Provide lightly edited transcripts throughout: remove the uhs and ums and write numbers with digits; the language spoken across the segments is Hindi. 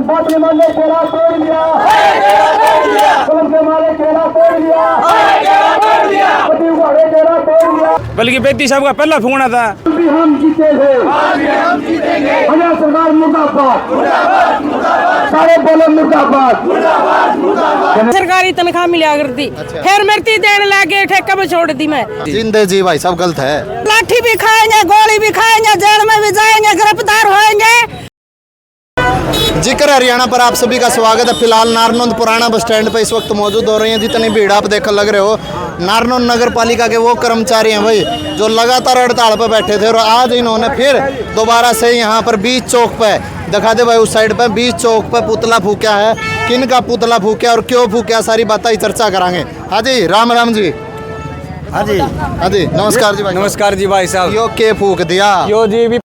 मंत्रिमंडल ने केला तोड़ दिया, पुलिस के माले केला तोड़ दिया, केला तोड़ दिया। बल्कि बेटी साहब का पहला फोन था, हम जीते थे, हमारा सरकार मुर्दाबाद, सारे बोलो मुर्दाबाद। सरकारी तनख्वाह मिला करती, फिर मृत्यु देने लगे, ठेका पे छोड़ दी मैं। जिंदे जी भाई सब गलत है। लाठी भी खाएंगे, गोली भी खाएंगे, जेल में भी जाएंगे, गिरफ्तार होएंगे। जिक्र हरियाणा पर आप सभी का स्वागत है। फिलहाल नारनौंद पुराना बस स्टैंड पर इस वक्त मौजूद हो रही हैं। जितनी भीड़ आप देखकर लग रहे हो, नारनौंद नगर पालिका के वो कर्मचारी हैं भाई जो लगातार हड़ताल पर बैठे थे और आज इन्होंने फिर दोबारा से यहाँ पर बीच चौक पे दिखा दे भाई, उस साइड पे बीच चौक पे पुतला फूका है। किन का पुतला फूका और क्यों फूका, सारी बातें चर्चा करांगे। हाँ जी, राम राम जी। हाँ जी, हाँ जी, नमस्कार जी भाई। नमस्कार जी भाई साहब। यो के फूक दिया, यो जी भी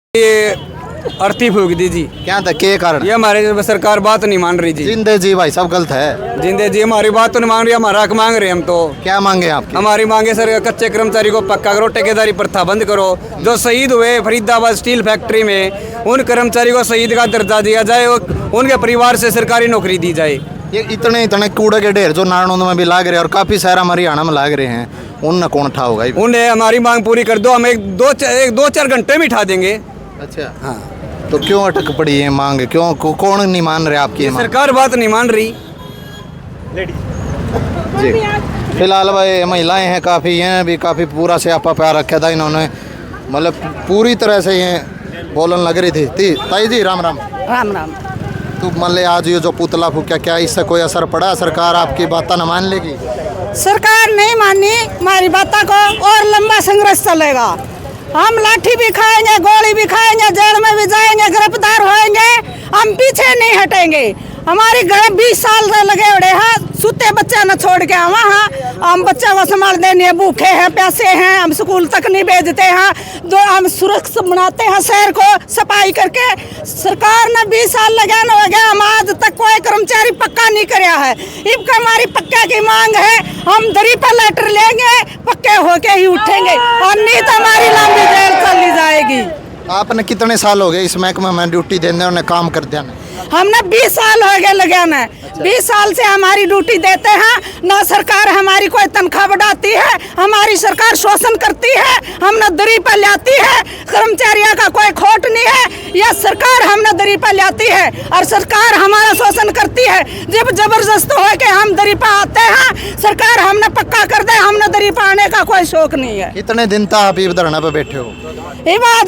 अर्थी फूक दी जी। क्या था, के कारण? ये हमारे सरकार बात नहीं मान रही जी। जिंदे जी भाई सब गलत है। जिंदे जी हमारी बात तो नहीं मान रही, हमारा हक मांग रहे हैं हम तो। क्या मांगे आप? हमारी मांगे सर, कच्चे कर्मचारी को पक्का करो, ठेकेदारी प्रथा बंद करो। जो शहीद हुए फरीदाबाद स्टील फैक्ट्री में, उन कर्मचारी को शहीद का दर्जा दिया जाए, उनके परिवार से सरकारी नौकरी दी जाए। ये इतने कूड़े के ढेर जो नारनौंद में भी लाग रहे हैं और काफी शहर हरियाणा में लाग रहे हैं, उन कौन उठा होगा? उन्हें हमारी मांग पूरी कर दो, हम एक दो चार घंटे में उठा देंगे। अच्छा, हाँ, तो क्यों अटक पड़ी है मांग? क्यों कौन नहीं मान रहे आपकी मांग? सरकार बात नहीं मान रही जी। फिलहाल भाई महिलाएं हैं काफ़ी, हैं भी काफ़ी पूरा से आपा प्यार रखा था इन्होंने, मतलब पूरी तरह से ये बोलन लग रही थी। ताई जी राम राम। राम राम। तो मतलब आज ये जो पुतला फूका, क्या इससे कोई असर पड़ा? सरकार आपकी बातें न मान लेगी? सरकार नहीं मानी हमारी बातों को, और लंबा संघर्ष चलेगा। हम लाठी भी खाएंगे, गोली भी खाएंगे, जेल में भी जाएंगे, गिरफ्तार होएंगे, हम पीछे नहीं हटेंगे। हमारे घर 20 साल से लगे उड़े हैं, सुते बच्चे न छोड़ के वहाँ हम बच्चे को संभाल देने, भूखे हैं, प्यासे हैं, हम स्कूल तक नहीं भेजते हैं। जो हम सुरक्षित बनाते हैं शहर को सफाई करके, सरकार ने 20 साल लगाना हो गया, हम आज तक कोई कर्मचारी पक्का नहीं कराया है। इब हमारी पक्का की मांग है, हम दरी पर लेटर लेंगे, पक्के होके ही उठेंगे, और नहीं तो हमारी लंबी जेल चली जाएगी। आपने कितने साल हो गए इस महकमे में ड्यूटी देने और काम कर देना? हमने 20 साल हो गए लगाना है। 20 साल से हमारी ड्यूटी देते हैं, ना सरकार हमारी कोई तनख्वाह बढ़ाती है, हमारी सरकार शोषण करती है, हमने दरी पर लाती है, कर्मचारियों का कोई खोट नहीं है। यह सरकार हमने दरी पर लाती है और सरकार हमारा शोषण करती है। जब जबरदस्त हो के हम दरी पर आते हैं, सरकार हमने पक्का कर दे, हमने दरी पर आने का कोई शौक नहीं है। कितने दिन तक आप धरना पे बैठे हो?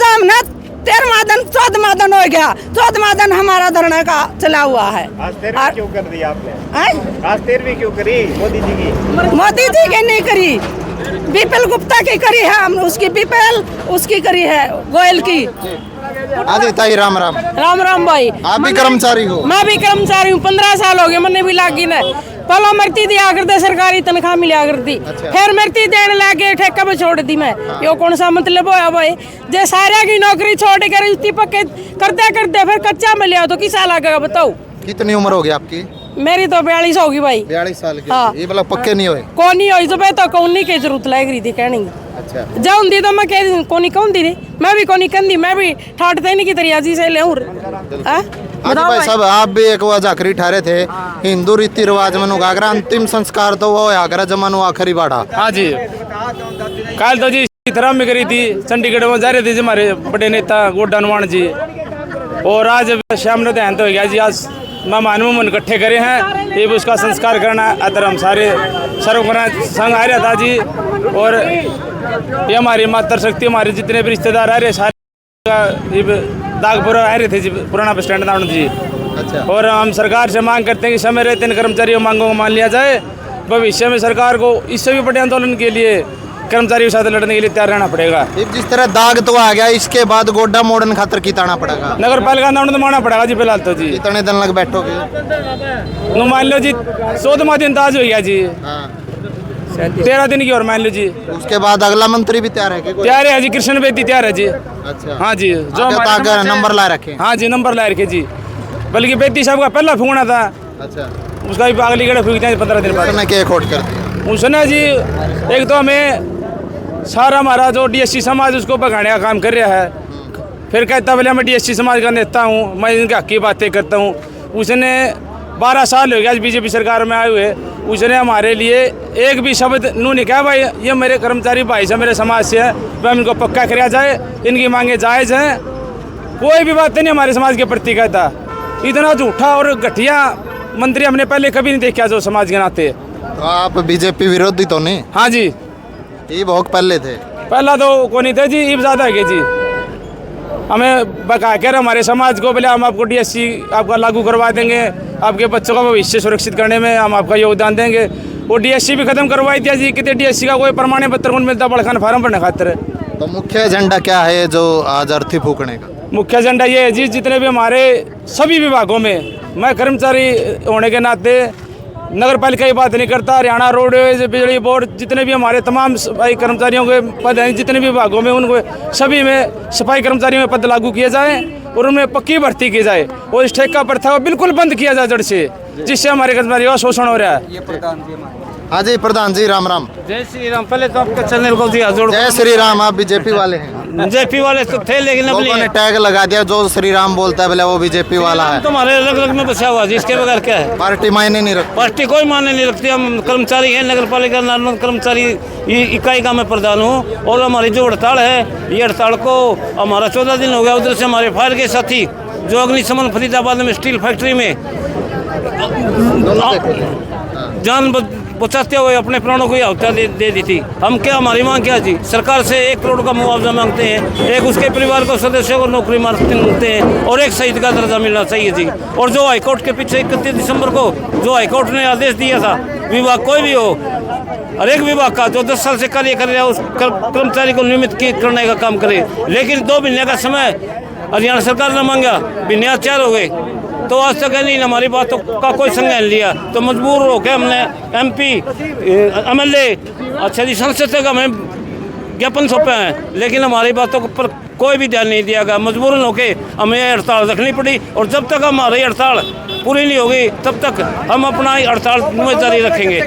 हमने 13वां दिन 14वां दिन हो गया, 14वां दिन हमारा धरने का चला हुआ है। आज 13वीं क्यों कर दी आपने? आज 13वीं क्यों करी मोदी जी की? मोदी जी की नहीं करी, बीपीएल गुप्ता की करी है, हम उसकी बीपीएल उसकी करी है, गोयल की। आदि ताई राम राम। राम राम भाई। आप भी कर्मचारी हो? मैं भी कर्मचारी हूँ, 15 साल हो गए मैंने भी लागी ने। पहला मृत्यु दिया करते, सरकारी तनख्वाह मिला करती, फिर मृत्यु देने लगे, ठेका पे छोड़ दी मैं। यो कौन सा मतलब होया भाई? जे सारे की नौकरी छोड़ कर उसी पक्के करते करते फिर कच्चा मिले तो किसा लगेगा बताओ? कितनी उम्र हो गई आपकी? मेरी तो 42 होगी भाई। 42 साल की? हाँ। ये मतलब पक्के नहीं हुए? कौन नहीं हुई तो मैं तो कौन नहीं की जरूरत लग रही थी कहने की। अच्छा, जाऊँ दी तो मैं कह कोनी कौन दी, मैं भी कोनी कंदी, मैं भी ठाटते नहीं की तरिया जी से ले। आज भाई साहब आप भी एक जाकरी ठहरे थे, हिंदू रीति रिवाज में गागरा अंतिम संस्कार तो वो आगरा जमानो आखिरी बाड़ा। हाँ जी, कल तो जी सीताराम में करी थी, चंडीगढ़ में जा रहे थे जी हमारे बड़े नेता गोड्डा नवान जी, और आज शाम ने देहांत हो गया जी। आज मेहमान उमन इकट्ठे करे हैं, ये उसका संस्कार करना अतर हम सारे सर्वगुणा संघ आ रहा था जी, और ये हमारी मातृ शक्ति, हमारे जितने भी रिश्तेदार आ रहे सारे दागपुर आ रहे थे जी, पुराना बस स्टैंड नाम जी। अच्छा, और हम सरकार से मांग करते हैं कि समय रहते इन कर्मचारियों मांगों को मान लिया जाए। भविष्य में सरकार को इससे भी बड़े आंदोलन के लिए कर्मचारियों के साथ लड़ने के लिए तैयार रहना पड़ेगा। जिस तरह दाग तो आ गया, इसके बाद गोड्डा मोड़न खातर किताना पड़ेगा? नगर पालिका आंदोलन तो मानना पड़ेगा जी फिलहाल तो जी। कितने दिन लग बैठोगे? मान लो जी 14वां दिन ताज हो गया जी। 13 दिन की और मान लो जी। उसके बाद अगला मंत्री भी तैयार है? तैयार है जी, कृष्ण बेदी तैयार है जी। अच्छा, हाँ जी, जो नंबर ला रखे? हाँ जी, नंबर ला रखे जी। बल्कि बेदी साहब का पहला फोन था। अच्छा, उसका भी अगली गड़ा फूकते हैं 15 दिन बाद। उसने क्या खोट कर दिया? उसने जी एक तो हमें सारा हमारा जो डीएससी समाज उसको भगाने का काम कर रहा है, फिर कहता बोले मैं डीएससी समाज का नेता हूँ, मैं इनके हक की बातें करता हूँ। उसने 12 साल हो गया आज बीजेपी सरकार में आए हुए, उसने हमारे लिए एक भी शब्द नू नहीं कहा भाई ये मेरे कर्मचारी भाई से मेरे समाज से है, वह इनको पक्का कराया जाए, इनकी मांगे जायज़ हैं। कोई भी बात नहीं हमारे समाज के प्रति कहता। इतना झूठा और घटिया मंत्री हमने पहले कभी नहीं देखा जो समाज के नाते। तो आप बीजेपी विरोधी तो नहीं? हाँ जी, ये बहुत पहले थे। पहला तो को नहीं थे जी, अब ज़्यादा है जी। हमें बका कर हमारे समाज को बोले हम आपको DSC आपका लागू करवा देंगे, आपके बच्चों का भविष्य सुरक्षित करने में हम आपका योगदान देंगे। वो DSC भी खत्म करवाई दिया जी, कितने DSC का कोई प्रमाण पत्र कौन मिलता बड़खान फार्म भरने खातिर। तो मुख्य एजेंडा क्या है जो आज अर्थी फूकने का? मुख्य एजेंडा ये है जी, जितने भी हमारे सभी विभागों में, मैं कर्मचारी होने के नाते नगर पालिका की बात नहीं करता, हरियाणा रोडवेज, बिजली बोर्ड, जितने भी हमारे तमाम सफाई कर्मचारियों के पद हैं जितने भी विभागों में, उनको सभी में सफाई कर्मचारियों में पद लागू किए जाए और उनमें पक्की भर्ती की जाए और इस ठेका प्रथा को बिल्कुल बंद किया जाए जड़ से, जिससे हमारे कर्मचारियों का शोषण हो रहा है। हाँ जी प्रधान जी, राम राम। जय श्री राम। पहले तो आपके चैनल को दिया जोड़। जय श्री राम। आप बीजेपी वाले हैं? बीजेपी वाले तो थे लेकिन अब लोगों ने टैग लगा दिया जो श्री राम बोलता है बोले वो बीजेपी वाला है। तुम्हारे अलग अलग में बचा हुआ जी, इसके बगैर क्या है? पार्टी मायने नहीं रखती। पार्टी कोई मायने नहीं रखती। हम कर्मचारी हैं, नगर पालिका नारायण कर्मचारी इकाई का मैं प्रधान हूँ। और हमारी जो हड़ताल है, ये हड़ताल को हमारा 14 दिन हो गया। उधर से हमारे फायर के साथी जो अग्निशमन फरीदाबाद में स्टील फैक्ट्री में जान बचाते हुए अपने प्राणों को ही आहुति दे दी थी। हम क्या, हमारी मांग क्या जी? सरकार से 1 करोड़ का मुआवजा मांगते हैं, एक उसके परिवार को सदस्यों को नौकरी मांगते हैं और एक शहीद का दर्जा मिलना चाहिए जी। और जो हाईकोर्ट के पीछे 31 दिसंबर को जो हाईकोर्ट ने आदेश दिया था, विभाग कोई भी हो, हर एक विभाग का जो 10 साल से कार्य कर रहा है उस कर्मचारी को नियमित करने का काम करे। लेकिन 2 महीने का समय हरियाणा सरकार ने मांगा, महीने 4 हो गए, तो आज तक नहीं हमारी बातों का कोई संज्ञान लिया। तो मजबूर होकर हमने MP MLA अच्छा जी संसद तक हमें ज्ञापन सौंपे हैं, लेकिन हमारी बातों पर कोई भी ध्यान नहीं दिया गया। मजबूरन होकर हमें हड़ताल रखनी पड़ी और जब तक हमारी हड़ताल पूरी नहीं होगी तब तक हम अपना हड़ताल जारी रखेंगे।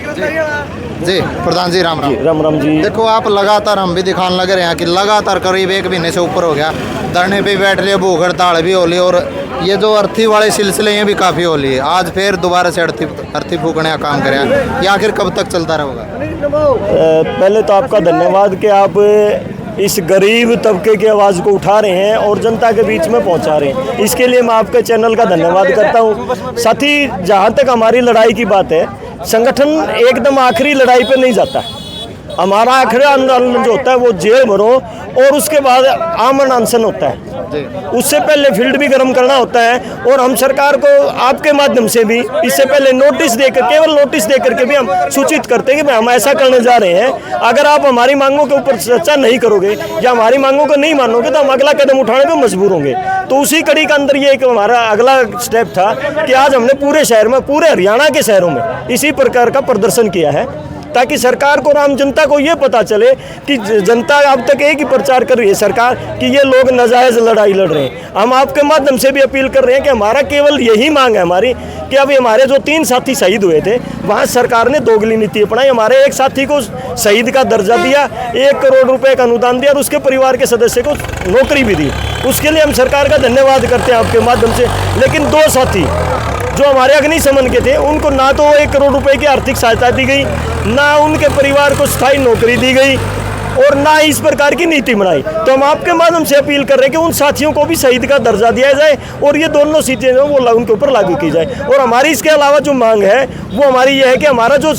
जी प्रधान जी, राम राम। राम राम जी। देखो आप लगातार, हम भी दिखाने लगे रहे हैं कि लगातार करीब 1 महीने से ऊपर हो गया धरने पे बैठ रहे, भूख हड़ताल भी हो ली और ये जो अर्थी वाले सिलसिले ये भी काफ़ी हो ली है। आज फिर दोबारा से अर्थी फूकने का काम करें, ये आखिर कब तक चलता रहेगा? पहले तो आपका धन्यवाद कि आप इस गरीब तबके की आवाज़ को उठा रहे हैं और जनता के बीच में पहुंचा रहे हैं। इसके लिए मैं आपके चैनल का धन्यवाद करता हूं। साथ ही जहां तक हमारी लड़ाई की बात है, संगठन एकदम आखिरी लड़ाई पे नहीं जाता। हमारा आखिरी आंदोलन जो होता है वो जेल भरो और उसके बाद आमरण अनशन होता है। उससे पहले फील्ड भी गर्म करना होता है और हम सरकार को आपके माध्यम से भी इससे पहले नोटिस देकर, केवल नोटिस देकर के भी हम सूचित करते हैं कि हम ऐसा करने जा रहे हैं। अगर आप हमारी मांगों के ऊपर चर्चा नहीं करोगे या हमारी मांगों को नहीं मानोगे तो हम अगला कदम उठाने पर मजबूर होंगे। तो उसी कड़ी के अंदर ये एक हमारा अगला स्टेप था कि आज हमने पूरे शहर में, पूरे हरियाणा के शहरों में इसी प्रकार का प्रदर्शन किया है ताकि सरकार को और आम जनता को ये पता चले कि जनता अब तक एक ही प्रचार कर रही है सरकार कि ये लोग नाजायज़ लड़ाई लड़ रहे हैं। हम आपके माध्यम से भी अपील कर रहे हैं कि हमारा केवल यही मांग है हमारी कि अभी हमारे जो 3 साथी शहीद हुए थे वहाँ सरकार ने दोगली नीति अपनाई। हमारे एक साथी को शहीद का दर्जा दिया, 1 करोड़ रुपए का अनुदान दिया और उसके परिवार के सदस्य को नौकरी भी दी। उसके लिए हम सरकार का धन्यवाद करते हैं आपके माध्यम से। लेकिन 2 साथी जो हमारे अग्निशमन के थे उनको ना तो 1 करोड़ रुपए की आर्थिक सहायता दी गई, ना उनके परिवार को स्थायी नौकरी दी गई और ना इस प्रकार की नीति बनाई। तो हम आपके माध्यम से अपील कर रहे हैं कि उन साथियों को भी शहीद का दर्जा दिया जाए और ये दोनों चीज़ें जो वो उनके ऊपर लागू की जाए। और हमारी इसके अलावा जो मांग है वो हमारी ये है कि हमारा जो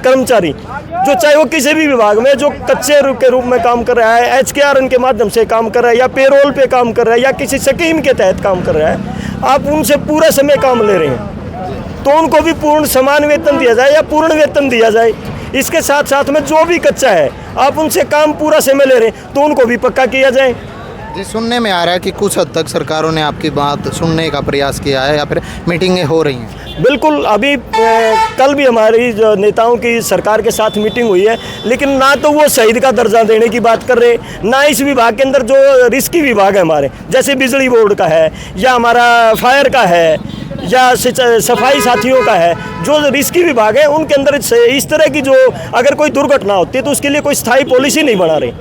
कर्मचारी जो चाहे वो किसी भी विभाग में जो कच्चे के रूप में काम कर रहा है, HKRN के माध्यम से काम कर रहा है या पेरोल पे काम कर रहा है या किसी स्कीम के तहत काम कर रहा है, आप उनसे पूरा समय काम ले रहे हैं तो उनको भी पूर्ण समान वेतन दिया जाए या पूर्ण वेतन दिया जाए। इसके साथ साथ में जो भी कच्चा है आप उनसे काम पूरा समय ले रहे हैं तो उनको भी पक्का किया जाए। जी, सुनने में आ रहा है कि कुछ हद तक सरकारों ने आपकी बात सुनने का प्रयास किया है या फिर मीटिंगें हो रही हैं? बिल्कुल, अभी कल भी हमारी जो नेताओं की सरकार के साथ मीटिंग हुई है, लेकिन ना तो वो शहीद का दर्जा देने की बात कर रहे, ना इस विभाग के अंदर जो रिस्की विभाग है हमारे, जैसे बिजली बोर्ड का है या हमारा फायर का है या सफाई साथियों का है, जो रिस्की विभाग है उनके अंदर इस तरह की जो अगर कोई दुर्घटना होती है तो उसके लिए कोई स्थायी पॉलिसी नहीं बना रही।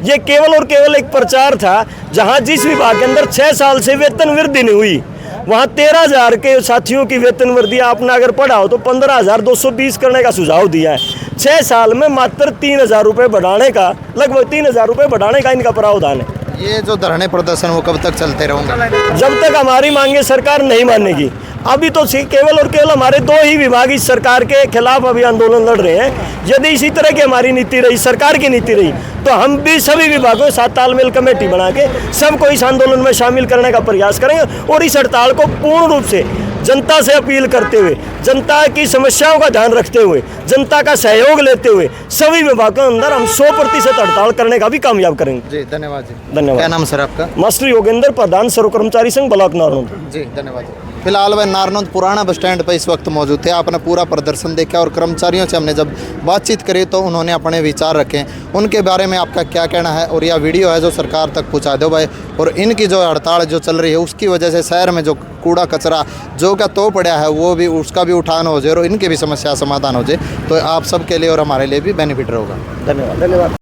ये केवल और केवल एक प्रचार था। जहां जिस विभाग के अंदर 6 साल से वेतन वृद्धि नहीं हुई, वहाँ 13,000 के साथियों की वेतन वृद्धि आपने अगर पढ़ाओ तो 15,220 करने का सुझाव दिया है। 6 साल में मात्र 3,000 रुपये बढ़ाने का, लगभग 3,000 रुपये बढ़ाने का इनका प्रावधान है। ये जो धरने प्रदर्शन वो कब तक चलते रहेंगे? जब तक हमारी मांगे सरकार नहीं मानेगी। अभी तो केवल और केवल हमारे 2 ही विभाग इस सरकार के खिलाफ अभी आंदोलन लड़ रहे हैं। यदि इसी तरह की हमारी नीति रही, सरकार की नीति रही, तो हम भी सभी विभागों के साथ तालमेल कमेटी बना के सबको इस आंदोलन में शामिल करने का प्रयास करेंगे और इस हड़ताल को पूर्ण रूप से जनता से अपील करते हुए, जनता की समस्याओं का ध्यान रखते हुए, जनता का सहयोग लेते हुए सभी विभागों के अंदर हम 100% हड़ताल करने का भी कामयाब करेंगे। जी धन्यवाद जी। धन्यवाद। क्या नाम सर आपका? मास्टर योगेंद्र, प्रधान सर्व कर्मचारी संघ ब्लॉक नारनौंद। जी धन्यवाद जी। फिलहाल वह नारनौंद पुराना बस स्टैंड पर इस वक्त मौजूद थे। आपने पूरा प्रदर्शन देखा और कर्मचारियों से हमने जब बातचीत करी तो उन्होंने अपने विचार रखे। उनके बारे में आपका क्या कहना है? और यह वीडियो है जो सरकार तक पहुँचा दो भाई। और इनकी जो हड़ताल जो चल रही है उसकी वजह से शहर में जो कूड़ा कचरा जो का तो पड़ा है वो भी, उसका भी उठान हो जाए और इनकी भी समस्या समाधान हो जाए, तो आप सबके लिए और हमारे लिए भी बेनिफिट रहेगा। धन्यवाद।